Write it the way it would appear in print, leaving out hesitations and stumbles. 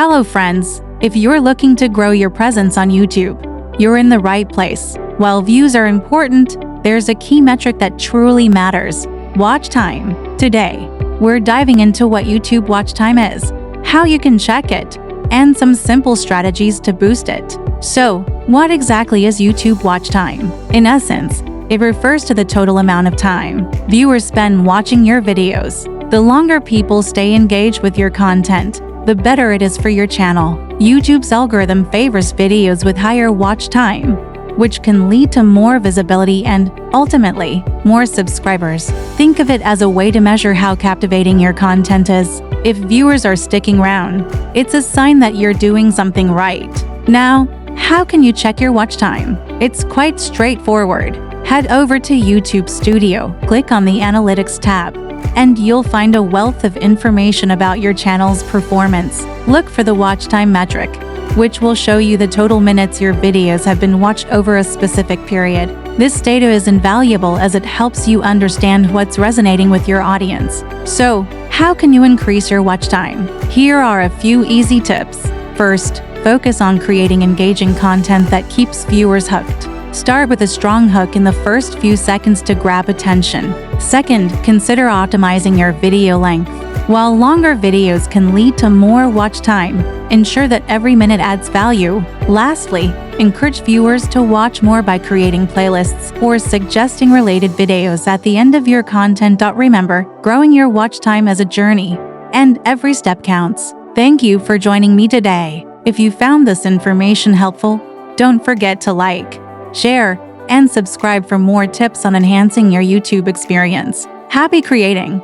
Hello friends, if you're looking to grow your presence on YouTube, you're in the right place. While views are important, there's a key metric that truly matters: watch time. Today, we're diving into what YouTube watch time is, how you can check it, and some simple strategies to boost it. So, what exactly is YouTube watch time? In essence, it refers to the total amount of time viewers spend watching your videos. The longer people stay engaged with your content, the better it is for your channel. YouTube's algorithm favors videos with higher watch time, which can lead to more visibility and, ultimately, more subscribers. Think of it as a way to measure how captivating your content is. If viewers are sticking around, it's a sign that you're doing something right. Now, how can you check your watch time? It's quite straightforward. Head over to YouTube Studio, click on the Analytics tab, and you'll find a wealth of information about your channel's performance. Look for the watch time metric, which will show you the total minutes your videos have been watched over a specific period. This data is invaluable as it helps you understand what's resonating with your audience. So, how can you increase your watch time? Here are a few easy tips. First, focus on creating engaging content that keeps viewers hooked. Start with a strong hook in the first few seconds to grab attention. Second, consider optimizing your video length. While longer videos can lead to more watch time, ensure that every minute adds value. Lastly, encourage viewers to watch more by creating playlists or suggesting related videos at the end of your content. Remember, growing your watch time is a journey, and every step counts. Thank you for joining me today. If you found this information helpful, don't forget to like, share, and subscribe for more tips on enhancing your YouTube experience. Happy creating!